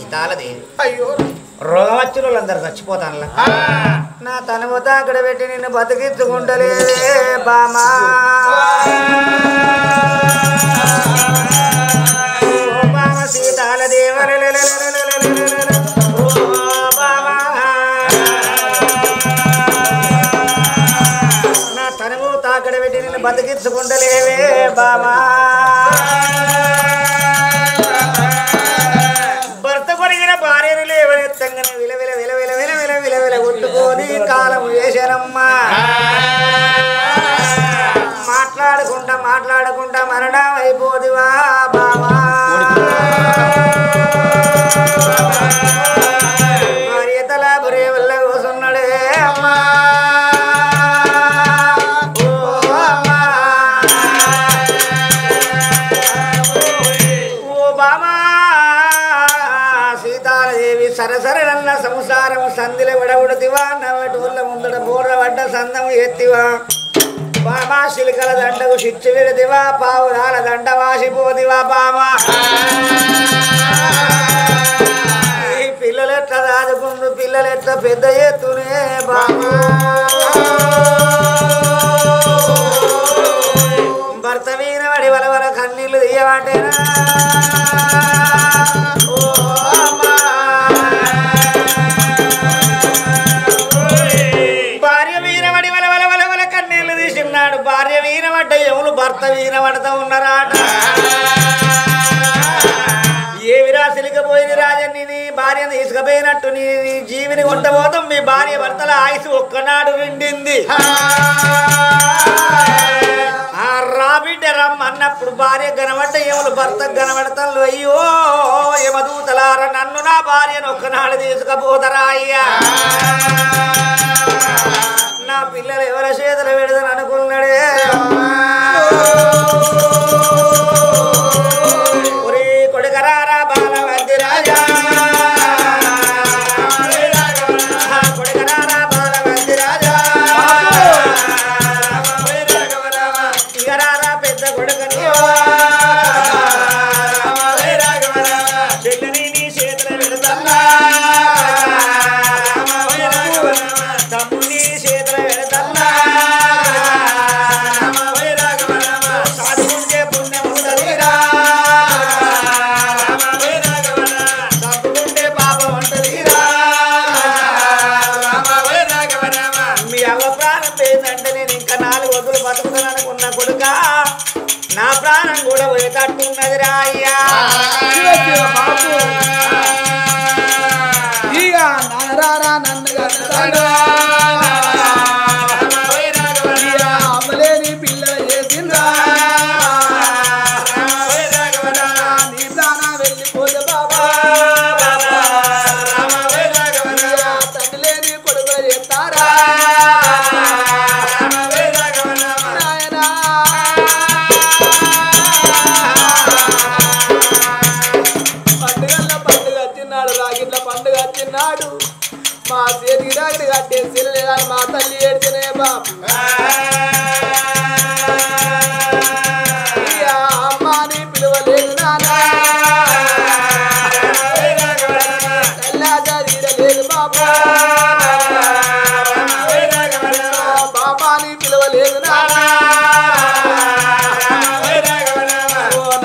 సీతాలదేవి అయ్యో రోగం వచ్చిన వాళ్ళందరూ చచ్చిపోతాను నా తనుమత అక్కడ పెట్టి నిన్ను బతికించుకుంటలేదే బామా సీతాలదేవ నా తనువు తాకడ పెట్టి నిన్ను బతికించుకుంటలేవే బామా భర్త కొరిగిన భార్యను లేవనెత్తంగానే విలవిల విలవిల విలవిల విలవిల కొట్టుకొని కాలం వేశారమ్మా మాట్లాడుకుంటా మాట్లాడుకుంటా మరణం అయిపోదివా బావా భార్య తల బురే వల్ల కూసున్నాడే అమ్మా సరసరన్న సంసారం సంధిలో విడవుడుతివా నవ్వటూళ్ళ ముందట బోర్ర పడ్డ సందము ఎత్తివా బామా శిలికల దండకు శిక్ష విడదివా పావురాల దండ వాసిపోదివా బామా ఈ పిల్లలెట్ల దాదుకుందు పిల్లలెట్ల పెద్ద ఎత్తునే బామా భర్త వీణ వడి వలవల కన్నీళ్లు తీయవాటేనా భార్య వీరవడ్డ ఎవరు భర్త వీరవడతా ఉన్నారా ఏ విరాశలికపోయింది రాజన్ని నీ భార్యను తీసుకుపోయినట్టు నీ జీవిని కొట్టబోతాం మీ భార్య భర్తల ఆయుసు ఒక్కనాడు విండింది రా బిడ్డ రమ్మ అన్నప్పుడు భార్య కనబడ్డ ఎవరు భర్త కనబడతాను అయ్యో యమదూతలార నన్ను నా భార్యను ఒక్కనాడు తీసుకుపోతారా అయ్యా నా పిల్లలు ఎవరి చేతులు పెడదని అనుకున్నాడే ఒరే కొడుకరారా బాలవద్ది రాజా కొడుకరారా బాలవద్ది రాజా ఇగరారా పెద్ద కొడుకని చెల్లని నీ చేతులు పెడతా తమ్ముని చేతుల పెడతా సాధుకుంటే పుణ్యం ఉంటదిరా తప్పుకుంటే పాపం ఉంటదిరా మీ అవ్వ ప్రాణం పోయిందంటే నేను ఇంకా 4 రోజులు బతుకుతాను అనుకున్న కొడుక నా ప్రాణం కూడా పోయేటట్టున్నదిరా అయ్యా అమ్మలేని పిల్లలు చేసిందా నీ ప్రాణం వెళ్ళిపోదు బాబా తండ్రి లేని కొడుకులు చేస్తారా పండుగల్లో పండుగ వచ్చినాడు రాగిట్ల పండుగ వచ్చినాడు మా చేతికి రాగిడి కట్టే సిరలేదని మా తల్లి ఏడ్చనే బాబు అమ్మాని పిలువలేదు నానా లేదు బాబా బాబాని పిలువలేదు నానా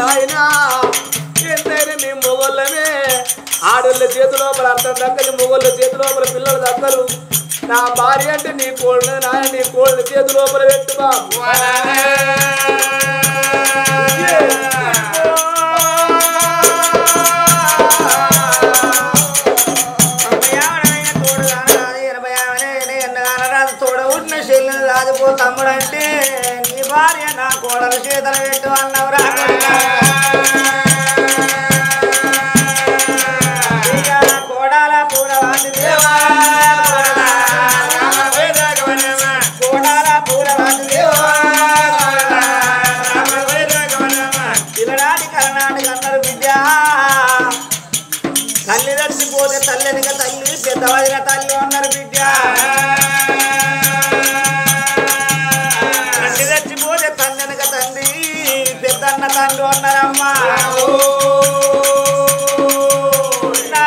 నాయనా ఎంతైనా మేము మొగోళ్ళమే ఆడోళ్ళ చేతి లోపల అర్థం దక్కని మొగోళ్ళ చేతి లోపల పిల్లలు దక్కరు నా భార్య అంటే నీ కోళ్ళు నాయన నీ కోళ్ళ చేతి లోపల పెట్టు బాబు రాజుపో తమ్ముడంటే నీ భార్య నా కోడలు చేతలు పెట్టు అన్నవరా కోడాల పూలవాది దేవా కోడాల పూలవాది దేవా పిల్లడాడి కలనాడికి అన్నారు బిడ్డ తల్లి దర్శిపోతే తల్లినిగా తల్లి పెద్దవాదిన తల్లి అన్నారు బిడ్డ చచ్చిపోతే తండ్రినక తండ్రి పెద్దన్న తండ్రి అన్నారమ్మా నా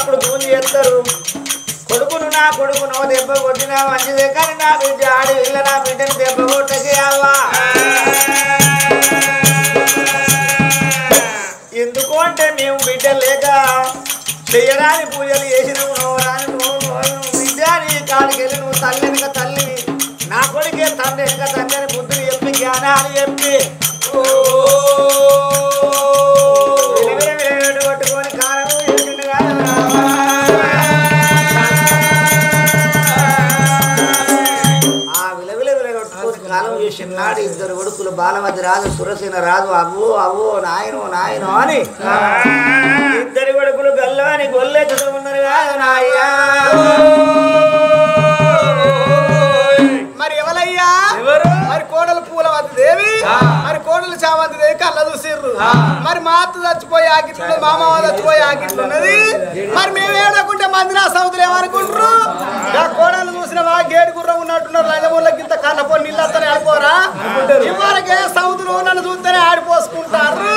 అప్పుడు దూని చేస్తారు. కొడుకును నా కొడుకును దెబ్బ కొట్టినా మంచిదే, కానీ నా బిడ్డ ఆడి ఇళ్ళ నా బిడ్డను దెబ్బ కొట్టకే అవ్వా. ఎందుకు అంటే మేము బిడ్డ లేక చెయ్యరాని పూజలు చేసి నువ్వు బిడ్డ నీ కాడికి వెళ్ళి నువ్వు తల్లి వెనుక తల్లి, నా కొడుకే తండ్రి వెనుక తండ్రి అని బుద్ధులు చెప్పి జ్ఞానాలు చెప్పి కొట్టుకొని కారణం చేసిండు కాదు. ఆ విలవిలగొట్టుకొని కాలం చేసిన నాడు ఇద్దరు కొడుకులు బాలమతి రాజు సురసేన రాజు అవ్వో అవ్వో నాయనో నాయనో అని ఇద్దరు కొడుకులు గల్ల అని గొల్లెత్తుతూ ఉన్నారు కాదు నాయ్యా. మరి ఎవరయ్యా? మరి కోడలు పూలవతి దేవి, మరి కోడలు చామంతి దేవి కళ్ళ చూసిర్రు. మరి మా అత్త చచ్చిపోయి ఆకిట్లు, మా మామ చచ్చిపోయి ఆకిట్లు ఉన్నది. మరి మేము ఏడకుంటే మంది నా సౌతులు ఏమనుకుంటారు? కోడలు చూసిన మా గేడు గుర్రం ఉన్నట్టున్నారు. లంజమూలకి ఇంత కన్నపో నీళ్ళతోనే ఆడిపోరా, ఇవరకే సౌతులు నన్ను చూస్తేనే ఆడిపోసుకుంటారు.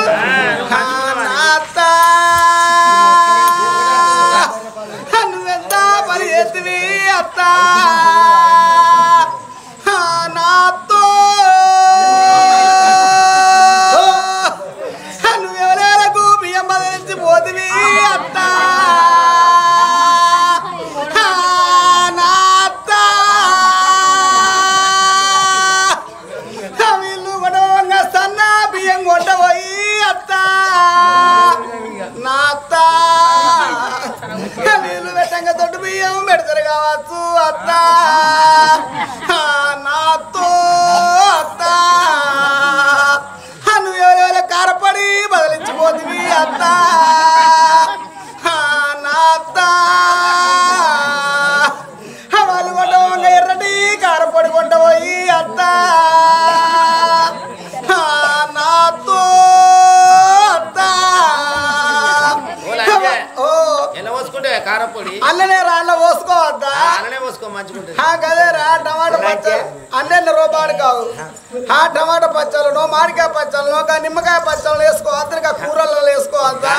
నువ్వెంత పని చేతివి అత్త నాతో, నువ్వెవరేలకు బియ్యం బదిలించి పోతివి అత్త నాత్త, వీళ్ళు కొడవంగా సన్న బియ్యం కొట్టబోయి అత్త నాత్త, వీళ్ళు పెట్టంగా దొడ్డు బియ్యం పెడతారు కావచ్చు అత్త నాతో అత్త, నువ్వు ఎవరెవరో కారపడి బదిలించిపోతివి అత్త నాత్త, వాళ్ళు కొట్టవంగా ఎర్రటి కారపొడి కొంటపోయి అత్త నాతో అత్త. కారపొడి అల్లనే రాళ్ళ పోసుకోవద్దా? గదేరా టమాటా పచ్చళ్ళు అన్నెన్న రూపాయలు కావు. ఆ టమాటా పచ్చళ్ళను మామిడికాయ పచ్చళ్ళను నిమ్మకాయ పచ్చళ్ళు వేసుకోవద్దు, ఇంకా కూరల్లో వేసుకోవద్దా?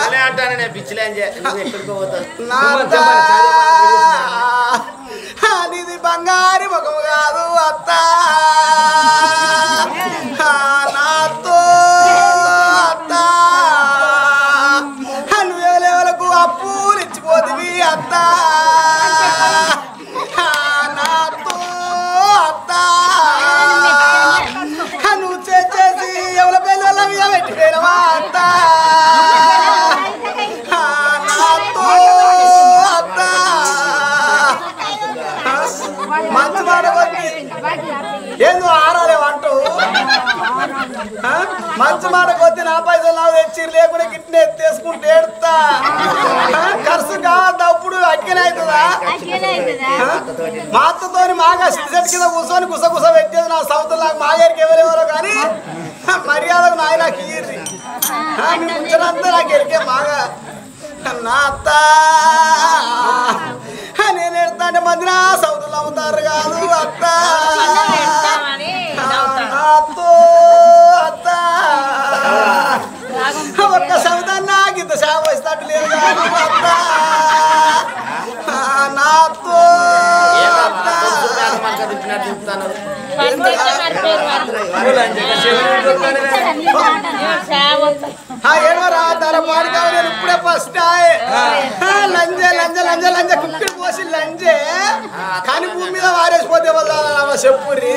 నీది బంగారు ముఖము కాదు అత్త నాతో అత్త, నువ్వెవలకు అప్పులు ఇచ్చిపోతివి అత్త నాతో అత్త, నువ్వు చేసి ఎవరి పేరు వల్ల మీద పెట్టిపోయినవా అత్త నాతో అత్త. మంచి మాట కొద్ది ఏందో ఆరాలేవంటూ మంచి మాట కొద్ది నా పైసలు నాకు తెచ్చి లేకుండా గిట్నే ఎత్తేసుకుంటే ఏడుతా, ఖర్చు కావద్దా? అప్పుడు అట్కనే అవుతుందా? మా అత్తతోని మాగా సిగరెట్ కింద కూర్చొని గుసగుస పెట్టేది నా సౌత్ నాకు మా గారికి ఎవరెవరో కానీ మర్యాదకు నాయ నాకు ఇయ్యి కూర్చొనంతా నాకు ఎరికే మాగా నా అత్త. నేను ఎడతా అంటే మంది నా సౌతులు అమ్ముతారు కాదు అత్త అత్తో అత్త, ఒక్క సౌతాన్ని నాకు ఇంత సేవ వస్తున్నట్టు లేదు కాదు అత్త నాతో అత్త. ఏడవరా తన పాడు కావాలి ఇప్పుడే ఫస్ట్ లంజే లంజ లంజ లంజ కుక్కడి పోసి లంజే కానీ భూమి మీద వారేసిపోతే వాళ్ళ చెప్పురి.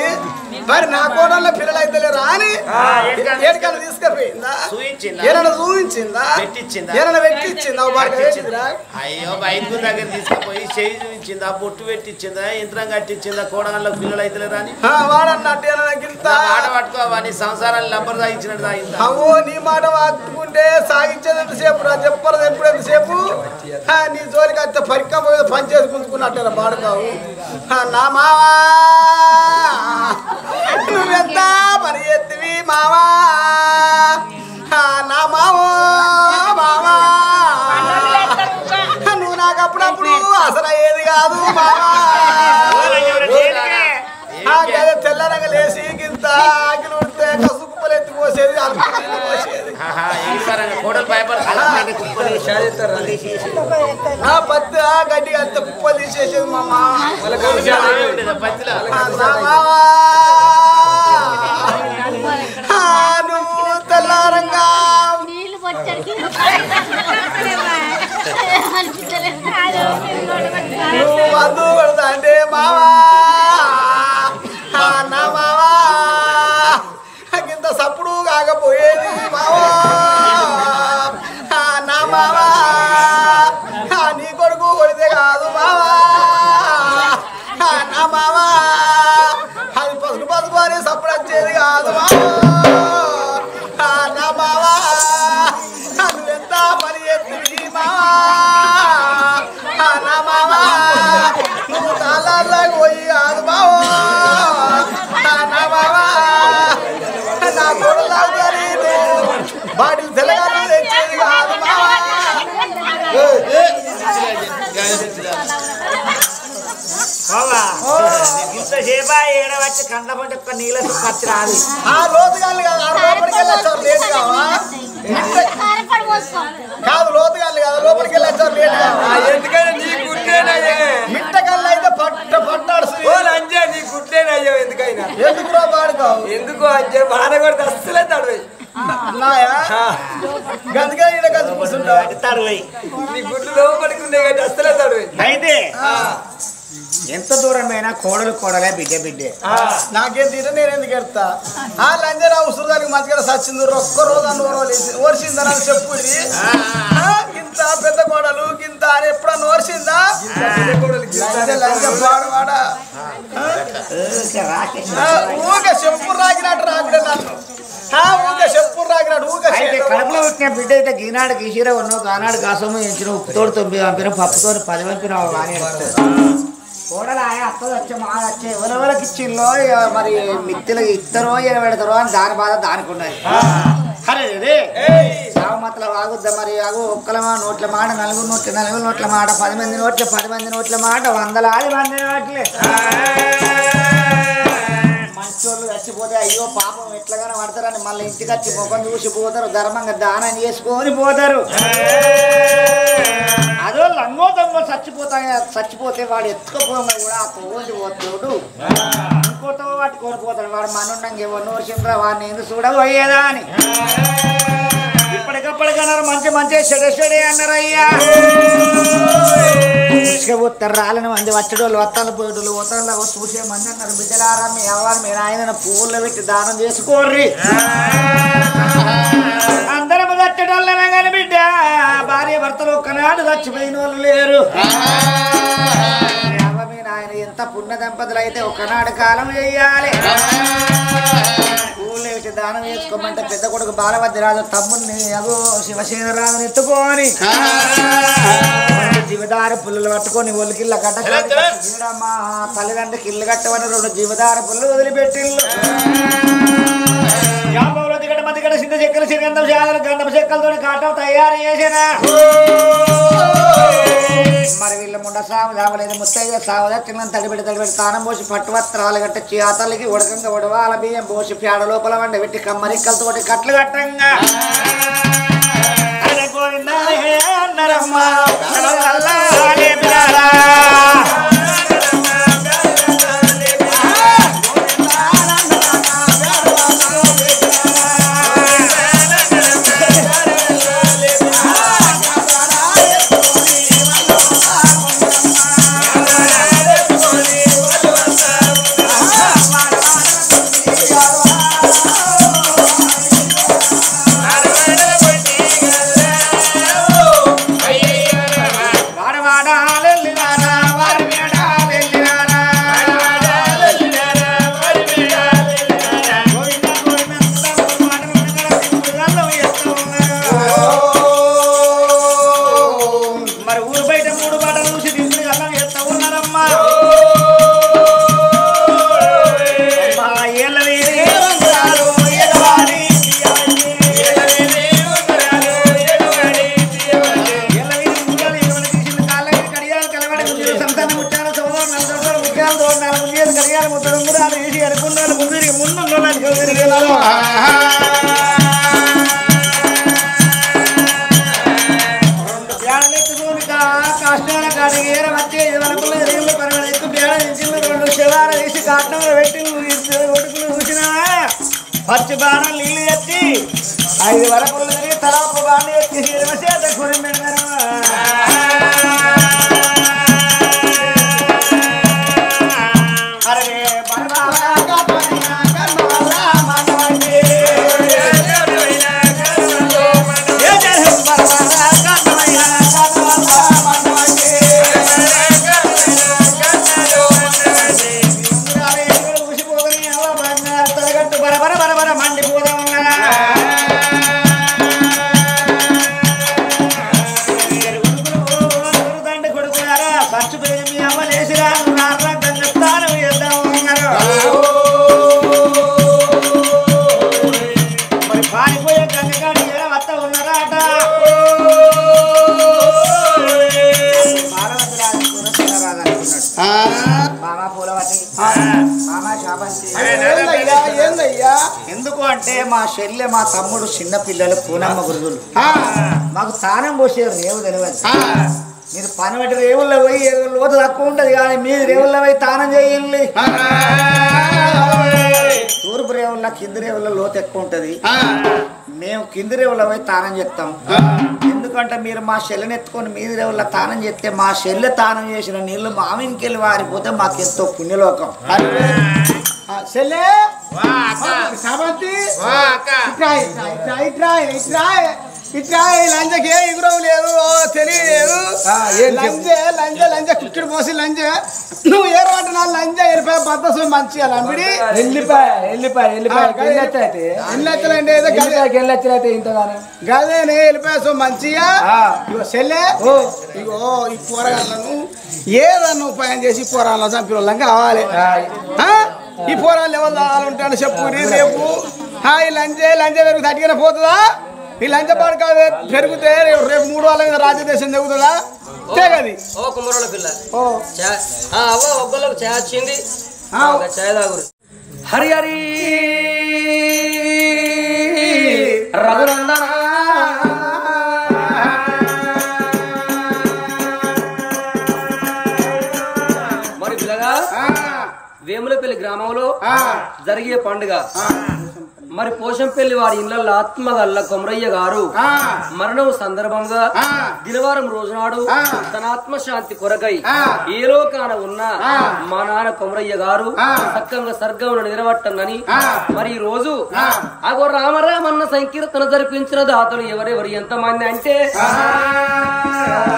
మరి నా కోడల్లో పిల్లలు అయితే రాని ఏడికన్నా తీసుకుపోయిందా? ఏదైనా చూపించిందా? ఏదైనా పెట్టించిందా? అయ్యో బయట దగ్గర తీసుకుపోయి చేయి చూపించిందా? బొట్టు పెట్టించిందా? యంత్రం కట్టించిందా? కోడల్లో పిల్లలు అయితే రాని వాడన్నట్టు మాట పట్టుకోవని సంసారాన్ని లంబర్ సాగించినట్టు సాగిందా? అవో నీ మాట పట్టుకుంటే సాగించేది ఎంతసేపు రా? చెప్పరు ఎప్పుడు ఎంతసేపు? నీ జోలికి అయితే పరిక్క పోయి పని చేసి గుంజుకున్నట్టు పాడుకావు. నా మావా నువ్వెంత పని చేతివి మావా, నా మావో మావా, నువ్వు నాకు అప్పుడప్పుడు అసలు అయ్యేది కాదు మావా. తెల్లరంగా లేసి గింత ఆకిలు ఉడితే కసుకుపలెత్తి పోసేది పోసేది కోడలు భయపడతారు ఆ పత్తి గడ్డి అంత కుప్ప తీసేసేది మామ నువ్వు తెల్లారంగా నువ్వు మందు పడతా అంటే మావా నా మావా ఇంత సప్పుడు కాకపోయేది మావా నా మావా నీ కొడుకు కొడితే కాదు మావా నా మావా అది పసుపు పసుపు అని సప్పుడు వచ్చేది కాదు మావా నా మావా నువ్వెంత పని చేస్తుంది మావా నా మావా నువ్వు తాళ్ళకి పోయి కాదు మావా నా మావా నా కొడుకు తాగుతాని బాటిల్ తెలంగాణ తెచ్చేది కాదు మావా ఇంతసేపా ఏడ వచ్చి కండ్ల పంట ఒక్క నీళ్ళ ఖర్చు రాదు ఆ లోతుగాళ్ళు కాదు ఆ లోపలికి వెళ్ళొచ్చారు లేట్ కావా కాదు లోతుగాళ్ళు కాదు లోపలికి వెళ్ళొచ్చారు లేట్ కావా ఎందుకని నీ గుడ్డేనయ్యే ఇంటకల్లా అయితే పట్టాడు అంజే నీ గుడ్డేనయ్యో ఎందుకైనా ఎందుకురా పాడుతావు ఎందుకు అంజే బాధ కొడితే అస్సలే తడవై నాయా గందుకే ఈడ గది కూర్చుంటావు తడువై నీ గుడ్లు లోపలికి ఉన్నాయి కానీ అస్సలే తడవై అయితే ఎంత దూరమైనా కోడలు కోడలే బిడ్డ బిడ్డే నాకేం తీట నేను ఎందుకు ఎడతా ఆ లంజరా ఉసురుదానికి మంచిగా సచ్చింది ఒక్క రోజు అని ఓర్చిందని చెప్పు ఇంత పెద్ద కోడలు గింత అని ఎప్పుడన్నా ఓర్చిందా వాడా ఊకే చెప్పు రాగినట్టు రాకుడే నన్ను ఊకే చెప్పు రాగినట్టు ఊకే కడుపులో పుట్టిన బిడ్డ అయితే గీనాడు గీసిరా ఉన్నావు గానాడు కాసము ఎంచిన ఉప్పుతోడు తొమ్మిది పంపిన పప్పుతో 10 పంపిన కానీ కోడలు ఆయన అత్తది వచ్చే మా వచ్చే ఎవరెవరికి ఇచ్చిందో మరి మిత్తులకి ఇస్తారో పెడతారో అని దాని బాధ దానికి ఉన్నది అరే సావమతల వాగుద్దా మరి ఆగు ఒక్కలమా నోట్ల మాట నలుగురు నోట్ల మాట 10 మంది నోట్ల 10 మంది నోట్ల మాట 100 మంది నోట్లే మంచోళ్ళు చచ్చిపోతే అయ్యో పాపం ఎట్లాగానే పడతారని మళ్ళీ ఇంటికి వచ్చి ముఖం చూసి పోతారు ధర్మంగా దానం చేసుకొని పోతారు అదో లంగో దొంగ చచ్చిపోతే వాడు ఎత్తుకపోగా కూడా ఆ పోసి పోతాడు ఇంకోతో పట్టుకొని పోతాడు వాడు మనుండంగా ఎవరు నోర్చిండ్రా వాడిని ఎందుకు చూడబోయేదా అని ఇప్పటికప్పటికన్నారు మంచి చెడే అన్నారయ్యా పోతారు రాలని మంది వచ్చేటోళ్ళు వత్తాలు పోయేటోళ్ళు వతాల్లో చూసే మంది అన్నారు బిడ్డలారా మీ అవ్వాలి మీరు ఆయన పూల్లో పెట్టి దానం చేసుకోర్రి అందరం చచ్చేటోళ్ళనే కానీ బిడ్డ భార్య భర్తలు ఒక్కనాడు చచ్చిపోయిన వాళ్ళు లేరు మీరు ఆయన ఎంత పుణ్య దంపతులు అయితే ఒకనాడు కాలం చెయ్యాలి పూలు వేసి దానం చేసుకోమంటే పెద్ద కొడుకు బాలభద్రరాజు తమ్ముడిని అగో శివసేనరాజుని ఎత్తుకొని జీవదార పుల్లలు పట్టుకొని ఒలికిళ్ళ కట్టమ్మా తల్లిదండ్రులకి ఇల్లు కట్టమని 2 జీవదార పుల్లలు వదిలిపెట్టిళ్ళు దిగట మధ్య సిద్ధ చెక్కలు సిరిగంధం శాదలు గంధం చెక్కలతో కాటం తయారు చేసినా మరి వీళ్ళ ముండ సాగు సావలేదు ముత్తయ్య సావదచ్చినంత తడిపెడి తానం పోసి పట్టు వస్త్రాలు కట్ట చేతలకి ఉడకంగా ఉడవాల బియ్యం పోసి పేడ లోపల వండ పెట్టి కమ్మరిక్కలతోటి కట్లు కట్టంగా అన్నారమ్మా మురియాలు ముద్దరు తీసి అనుకున్నాను ముందుకి ముందు కష్టాల కాడికి ఏర వచ్చి వరకులు రేళ్ళు పరగడ ఎక్కువ బేడ ఇచ్చింది 2 శివార తీసి కాటంలో పెట్టి ఒడుకులు చూసినా పచ్చి బాణం నీళ్ళు ఎత్తి 5 వరకులు తిరిగి తలాపు బాణం ఎత్తి చేత గురి పెడతారు అరే ఎందుకు అంటే మా చెల్లె మా తమ్ముడు చిన్న పిల్లలు పూనమ్మ గురువులు మాకు తానం పోసేది రేవు తెలియదు మీరు పని పెట్టి రేవుల్లో పోయి లోతు తక్కువ ఉంటది కానీ మీరు రేవుల్లో పోయి తానం చేయండి తూర్పు రేవుల్లో కింది రేవుల్లో లోతు ఎక్కువ ఉంటది మేము కింది రేవుల్లో పోయి తానం చేస్తాం ఎందుకంటే మీరు మా చెల్లెని ఎత్తుకొని మీది రేవుల్లో తానం చేస్తే మా చెల్లె తానం చేసిన నీళ్లు మా ఇంకెళ్ళి వారిపోతే మాకు ఎంతో పుణ్యలోకం చెల్లె ఇట్లా లంజకి ఏ ఎగురవు లేదు తెలియలేదు లంజ కుక్కడి పోసి లంజ నువ్వు ఏ రోడ్డు నా లంజ వెళ్ళిపోయి బద్దసు మంచిగా లంబిడి గదేనే వెళ్ళిపోయా సో మంచిగా ఇగో చెల్లె ఇగో ఈ కూరగాయలను ఏదన్నా ఉపాయం చేసి పోరాళ్ళ చంపిన కావాలి ఈ పోరాళ్ళు ఎవరు కావాలంటాను చెప్పు రేపు ఈ లంజ పెరుగు తగ్గిన పోతుందా ఈ లంచ పడక పెరిగితే రేపు 3 వాళ్ళ మీద రాజ్యదేశం తెగుతుందా తెగది కుమ్మరోళ్ళ పిల్ల ఒక్కళ్ళకి చాయ్ వచ్చింది చాయ్ తాగురు హరి హరి రఘునందన మరి పిల్లగా వేములపల్లి గ్రామంలో జరిగే పండుగ మరి పోషంపల్లి వారి ఇళ్లలో ఆత్మగల్ల కొమరయ్య గారు మరణం సందర్భంగా దినవారం రోజునాడు తన ఆత్మశాంతి కొరకై ఏ లోకాన ఉన్న మా నాన్న కొమరయ్య గారు చక్కగా సర్గంలో నిలబట్టందని మరి ఈ రోజు అగో రామరామన్న సంకీర్తన జరిపించిన దాతలు ఎవరెవరు ఎంతమంది అంటే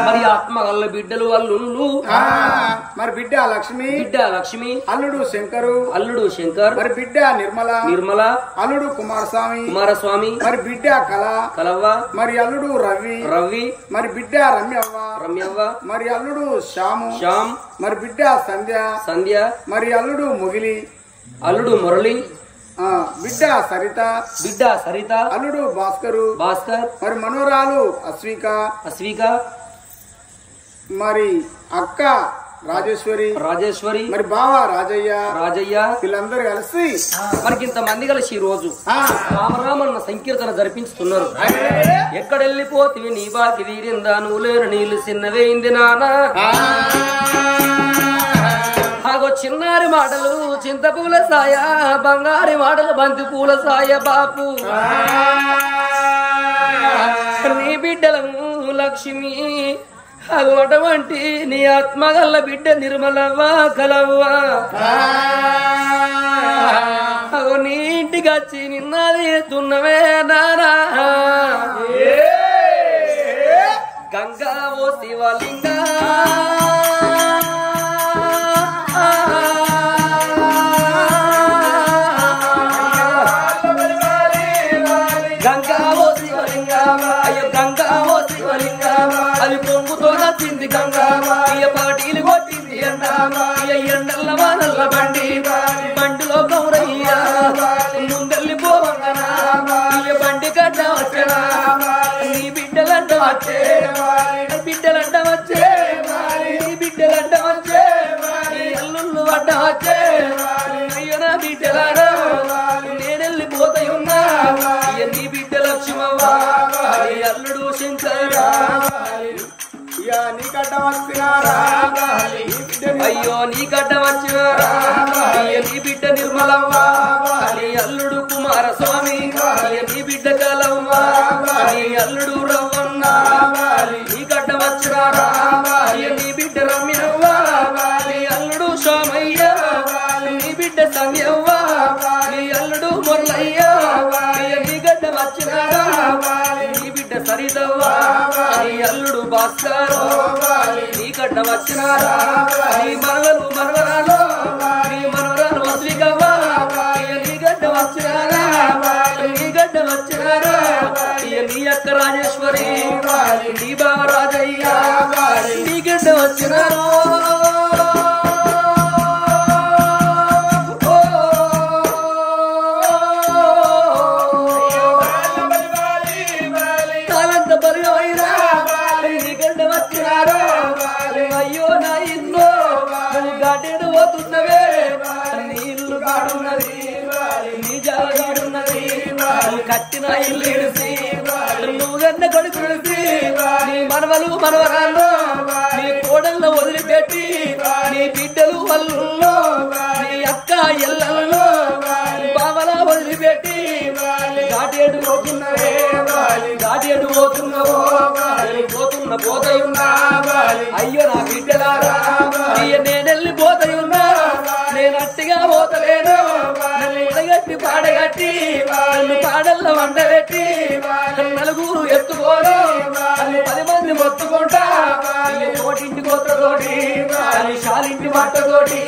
మరి ఆత్మగల్ల బిడ్డలు అల్లుళ్ళు మరి బిడ్డ లక్ష్మి అల్లుడు శంకర్ మరి బిడ్డ నిర్మల అల్లుడు కుమారస్వామి మరి బిడ్డ కలవ్వ మరి అల్లుడు రవి మరి బిడ్డ రమ్యవ్వ మరి అల్లుడు శ్యామ్ మరి బిడ్డ సంధ్య మరి అల్లుడు మురళి బిడ్డ సరిత అల్లుడు భాస్కర్ మరి మనోరాలు అశ్విక మరి అక్క రాజేశ్వరి మరి బావ రాజయ్య వీళ్ళందరూ కలిసి మనకి ఇంతమంది కలిసి ఈ రోజు రామరామన్న సంకీర్తన జరిపించుతున్నారు ఎక్కడెళ్ళిపోతివి నీ బాకి వీరిందా నువ్వు లేరు నీళ్లు చిన్నవేయింది నానా ఆగో చిన్నారి మాటలు చింతపూల సాయ బంగారి మాటలు బంతి పూల సాయ బాపు నీ బిడ్డలను లక్ష్మి అటువంటి నీ ఆత్మగల్ల బిడ్డ నిర్మలవ్వ కలవ్వ అగో నీ ఇంటికి వచ్చి నిన్నది తున్నవే నానా గంగా ఓ శివలింగ అది పొంగుతో నచ్చింది గంగావా ఇయ పాటీలు కొట్టింది ఎండావా ఇయ ఎండల్ల వానల్ల బండిలో గౌరయ్య ముందెళ్ళిపోవంగనా ఇయ బండి కట్ట వచ్చనా నీ బిడ్డలంట వచ్చే నీ బిడ్డలంట వచ్చే నీ అల్లుళ్ళు అడ్డ వచ్చే అయ్యో నీ గడ్డ వచ్చినారా నీ బిడ్డ నిర్మలవ్వ నీ అల్లుడు కుమారస్వామి నీ బిడ్డ కలవ్వ నీ అల్లుడు రవ్వన్న నీ గడ్డ వచ్చినారా నీ బిడ్డ రమ్యవ్వ నీ అల్లుడు సోమయ్య నీ బిడ్డ సంధ్యవ్వ నీ అల్లుడు మొల్లయ్య నీ గడ్డ వచ్చినారా నీ బిడ్డ సరితవ్వ నీ అల్లుడు భాస్కరు నీ గడ్డ వచ్చినారా నీ మనవలు మనవరాలు నీ మనవరాలు వసలికవ్వ నీ గడ్డ వచ్చినారా నీ గడ్డ వచ్చినారా నీ అక్క రాజేశ్వరి నీ బావ రాజయ్య నీ గడ్డ వచ్చినారు అయ్యో నా ఇల్లు గాటేడు పోతున్నవే నీళ్లు కాడున్నది నీ జాగాడున్నది కట్టిన ఇల్లు ఇడిసి నువ్వెన్న కొడుకు ఇడిసి నీ మనవలు మనవరాళ్ళు నీ కోడల్లో వదిలిపెట్టి నీ బిడ్డలు వల్లు నీ అక్క ఎల్లల్లో బావలా వదిలిపెట్టి గాటేడు పోతున్నవే గాటేడు పోతున్నావో పోతున్న పోతయున్నా అయ్యో నా బిడ్డలారా నేనెళ్ళి పోతయున్నా నేను అట్టిగా పోతలేను నన్ను ఎడగట్టి పాడగట్టి నన్ను పాడల్లో వండబెట్టి నలుగురు ఎత్తుకోను నన్ను 10 మంది మొత్తుకుంటా తోటింటి కొత్తతోటి శాలింటి మట్టతోటి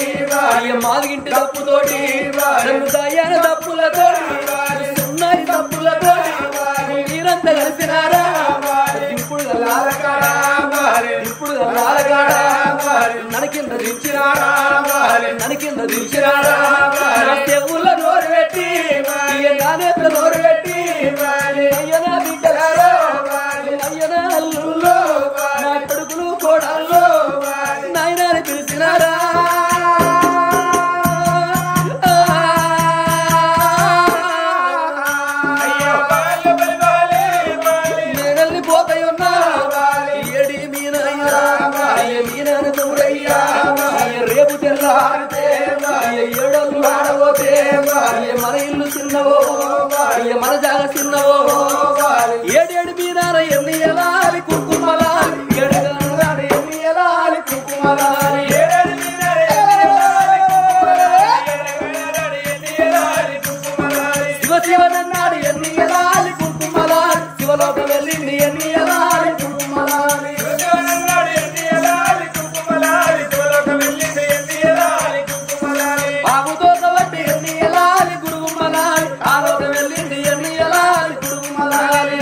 మాదిగింటి తప్పుతోటి నన్ను దయ్యాన తప్పులతోటి సున్నాయి తప్పులతోటి మీరంతా కలిసినారా ఇప్పుడు ననకింద దించినారా ననకింద దించినారా నా చెవుల నోరు పెట్టి నానేట్ల నోరు పెట్టి అయ్యనా బిడ్డలారా అయ్యనా అల్లుల్లో నా కొడుకులు కోడల్లో నాయనాన్ని పిలిచినారా రేపు తెల్లారితే ఏడోళ్ళు ఆడబోతే మన ఇల్లు చిన్నవో మన జాగ చిన్నవో ఏడేడు మీనార ఎన్ని ఎలాలి కుంకుమలాలి ఏడు ఎన్ని ఎలాలి కుంకుమలాలి శివ శివనన్నాడు ఎన్ని ఎలాలి కుంకుమలాలి శివలోక వెళ్ళింది ఎన్ని ఎలాలి కుంకుమలాలి బాబుతో కాబట్టి ఎన్ని ఎలాలి గురుగుమలాలి ఆలోక వెళ్ళింది ఎన్ని ఎలాలి గురుగుమలాలి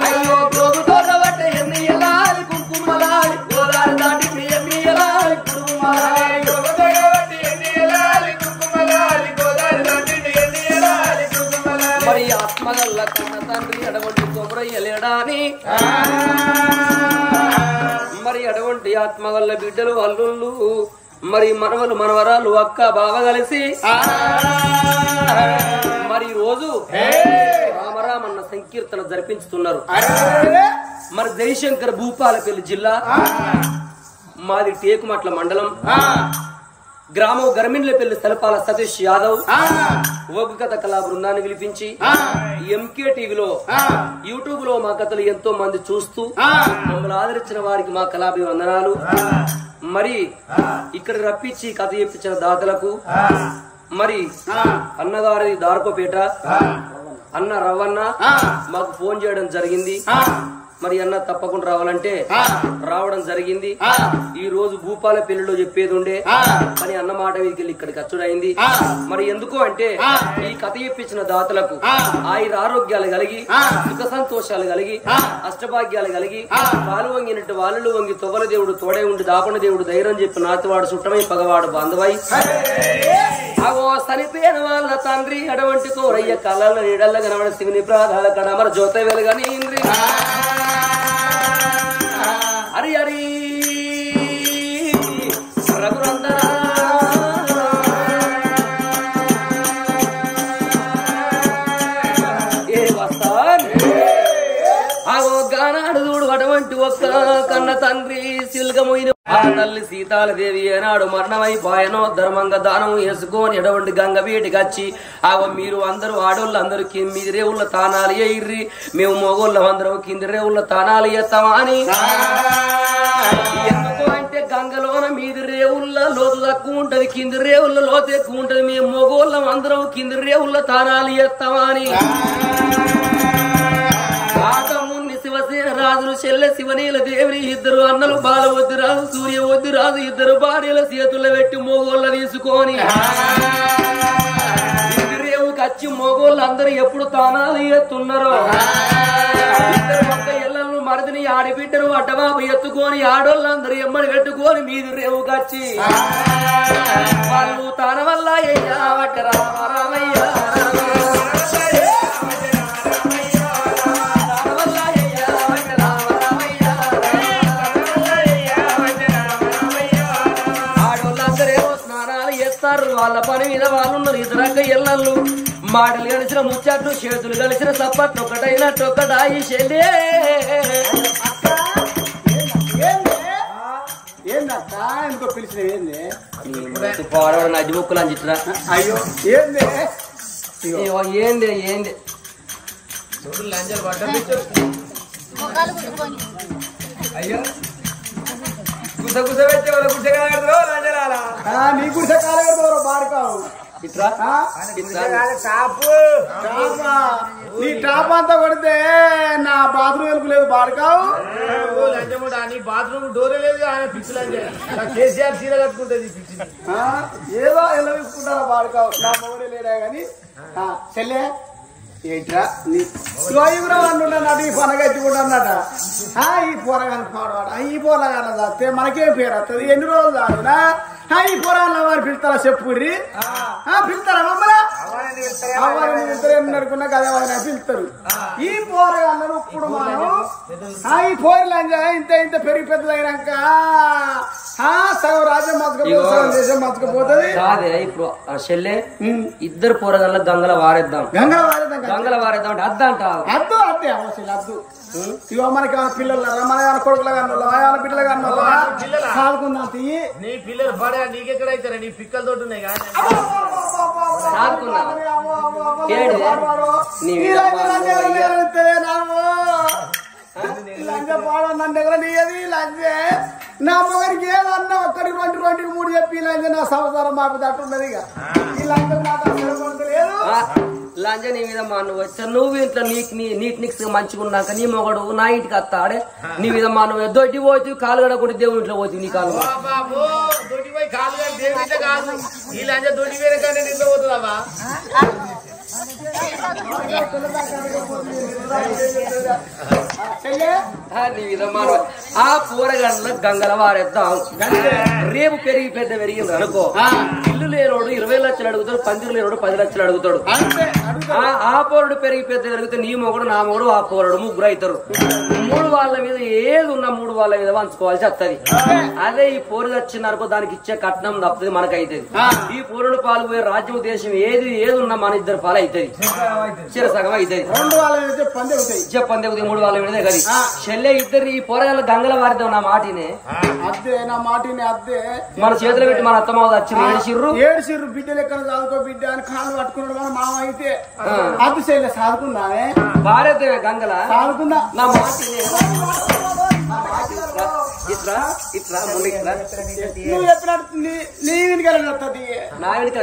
అయ్యో గోగుతో కాబట్టి ఎన్ని ఎలాలి కుంకుమలాలి గోదావరి దాటింది ఎన్ని ఎలాలి గురుగుమలాలి మరి ఆత్మగల్ల కన్న తండ్రి అటువంటి కొమరయ్యలేడాని మరి అటువంటి ఆత్మ వల్ల బిడ్డలు అల్లుళ్ళు మరి మనవలు మనవరాలు అక్క బావ కలిసి మరి రోజు రామరామన్న సంకీర్తన జరిపించుతున్నారు. మరి జయశంకర్ భూపాలపల్లి జిల్లా మాది టేకుమట్ల మండలం గ్రామం గర్మిన్లపల్లి తలపాల సతీష్ యాదవ్ ఒగ్గు కథ కళా బృందాన్ని పిలిపించి ఎంకే టీవీలో యూట్యూబ్ లో మా కథలు ఎంతో మంది చూస్తూ మమ్మల్ని ఆదరించిన వారికి మా కళాభివందనాలు. మరి ఇక్కడ రప్పించి కథ చెప్పించిన దాతలకు మరి అన్నగారి దారకోపేట అన్న రవ్వన్న మాకు ఫోన్ చేయడం జరిగింది. మరి అన్న తప్పకుండా రావాలంటే రావడం జరిగింది. ఈ రోజు భూపాల పెళ్లిలో చెప్పేది ఉండే కానీ అన్న మాట వీరికి ఇక్కడికి అచ్చుడైంది. మరి ఎందుకు అంటే ఈ కథ చెప్పించిన దాతలకు ఆయుర ఆరోగ్యాలు కలిగి సుఖ సంతోషాలు కలిగి అష్టభాగ్యాలు కలిగి పాలు వంగినట్టు వాళ్ళు వంగి తొవ్వల దేవుడు తోడే ఉండి దాపన దేవుడు ధైర్యం చెప్పి నాతివాడు చుట్టమై పగవాడు బాంధవై అవో సనిపోయిన వాళ్ళ తండ్రి అటువంటి కోరయ్య కళల నీడల్ల కనబడ శివుని ప్రాధాల కడమర జ్యోత వెలుగని ఇంద్రి హరి హరి రఘునందన ఏ వస్తాన్ గానాడు చూడు అటువంటి ఒక్క కన్న తండ్రి సిల్గమోయిన ఆ తల్లి సీతాలదేవి ఏనాడు మరణమైపోయానో ధర్మంగా దానం వేసుకొని ఎటువంటి గంగ వీటికి వచ్చి మీరు అందరూ ఆడోళ్ళు అందరూ మీది రేవుల తానాలు ఎయిర్రి మేము మగోళ్ళం అందరం కింది రేవుల తానాలు ఎత్తామా అని ఎందుకు అంటే గంగలోన మీది రేవుల లోతు తక్కువ ఉంటది కింది రేవుల లోతు ఎక్కువ ఉంటది మేము మగోళ్ళం అందరం కింది రేవుల తానాలు ఎత్తామా అని శివసేన రాజులు చెల్లె శివనీల దేవిని ఇద్దరు అన్నలు బాల వద్దు రాజు సూర్య వద్దు రాజు ఇద్దరు భార్యల చేతుల్లో పెట్టి మోగోళ్ళ తీసుకొని రేవు కచ్చి మోగోళ్ళు అందరూ ఎప్పుడు తానాలు ఎత్తున్నారో ఇద్దరు పక్క ఇళ్లను మరదిని ఆడిబిడ్డరు అడ్డబాబు ఎత్తుకొని ఆడోళ్ళందరూ ఎమ్మడి పెట్టుకొని మీది రేవు కచ్చి వాళ్ళు తాన వల్ల అయ్యా రామయ్యా వాళ్ళ పని మీద వాళ్ళు ఉన్నారు ఇతరక్క ఎల్లళ్ళు మాటలు కలిసిన ముచ్చట్లు చేతులు కలిసిన సప్పట్లు ఒకటైనట్టు ఒకటాయి చెల్లే ఏందక్క ఇంకో పిలిచిన ఏంది పోవడం నది ముక్కులు అని చిట్రా అయ్యో ఏంది ఏంది ఏంది అయ్యో గుస గుస పెట్టే వాళ్ళ గుడ్డగా నీ గుడిసె కాలేదో బాడుకావు ఇట్రా నీ టాప్ అంతా కొడితే నా బాత్రూమ్ వెలుపు లేదు బాడుకావు నీ బాత్రూమ్ డోరే లేదు ఆయన పిచ్చి కేసీఆర్ చీర కట్టుకుంటుంది పిచ్చి ఏదో ఎలా తీసుకుంటారా బాడుకావు నా మొగడే లేడా గాని చెల్లె ఏంట్రా ఈ పనగ ఎత్తుకుంటున్నట ఈ పోరగాని పాడవాడ ఈ పోరగాన తాస్తే మనకేం పేరు వస్తుంది ఎన్ని రోజులు తాగునా ఈ పోరాళ్ళ వారు పిలుస్తారా చెప్పుర్రి పిలుస్తారా మమ్మల్ని నడుకున్నా కదా పిలుస్తారు ఈ పోరగాళ్ళను ఇప్పుడు మనం ఈ పోరలంజా ఇంత ఇంత పెరిగి పెద్దదైనాక సగం రాజ్యం మతకపోతే సగం దేశం మతకపోతుంది కాదే ఇప్పుడు చెల్లె ఇద్దరు పోరగాళ్ళ గంగల వారేద్దాం గంగల వారేద్దాం అంటే అద్దు అంట అద్దు అద్దే అవసరం అద్దు ఇగో మనకి ఏమైనా పిల్లలు మన ఏమైనా కొడుకులు కన్నా ఏమైనా బిడ్డలు కన్నా సాదుకుందాం నీ పిల్లలు పడే నీకెక్కడైతారా నీ పిక్కల తోటి ఉన్నాయి కానీ నన్ను దగ్గర నీయది లంజే నా మొగరికి ఏదన్నా ఒక్కడికి 2 3 చెప్పి లంజ నా సంవత్సరం మాకు తట్టున్నది ఇక ఈ లంజ నాకు లేదు లంజ నీ మీద మా నువ్వు వచ్చా నువ్వు ఇంట్లో నీకు మంచిగా ఉన్నాక నీ మొగడు నా ఇంటికి వస్తాడే నీ మీద మా నువ్వు దొడ్డి పోతు కాలు కడకుండా దేవుని ఇంట్లో పోతు నీ కాలు దొడ్డిపోయి కాలు దేవుని ఇంట్లో కాదు ఈ లంజ దొడ్డి వేరే కానీ ఇంట్లో పోతుందమ్మా ఆ కూరగాయల గంగల వారేద్దాం రేపు పెరిగి పెద్ద పెరిగింది అనుకో ఇల్లు లేనోడు 20 లక్షలు అడుగుతాడు పందిరు లేనోడు 10 లక్షలు అడుగుతాడు ఆ పోరుడు పెరిగి పెద్ద పెరిగితే నీ మొగుడు నా మొగుడు ఆ పోరుడు ముగ్గురు అవుతారు 3 వాళ్ళ మీద ఏది ఉన్నా 3 వాళ్ళ మీద పంచుకోవాల్సి వస్తుంది అదే ఈ పోరు వచ్చిందనుకో దానికి ఇచ్చే కట్నం తప్పుతుంది మనకైతుంది ఈ పోరుడు పాలు పోయే రాజ్యం దేశం ఏది ఉన్నా మన ఇద్దరు పాలు అవుతుంది చిరసగం అవుతుంది 2 వాళ్ళ మీద చెప్పండి 3 వాళ్ళ మీద కదా చెల్లె ఇద్దరు ఈ పోరగాళ్ళ గంగల వారిద్దాం నా మాటినే అద్దే నా మాటిని అద్దే మన చేతులు పెట్టి మన అత్తమావ వచ్చి ఏడుసిర్రు బిడ్డలు ఎక్కడ చదువుకో బిడ్డ అని కాళ్ళు పట్టుకున్నాడు మన మామ అయితే అద్దు చెల్లె సాదుకుందానే భారత గంగల సాదుకుందా నా మాటినే ఇట్లా ఇట్లా నువ్వు ఎప్పుడు నీ వెనుకలు నడుతుంది నా వెనుక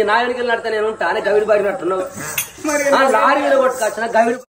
నా వెనుకలు నడితే నేను ఉంటానే గవిడి పడినట్టున్నావు లారీ కొట్టుకొచ్చిన గవిడి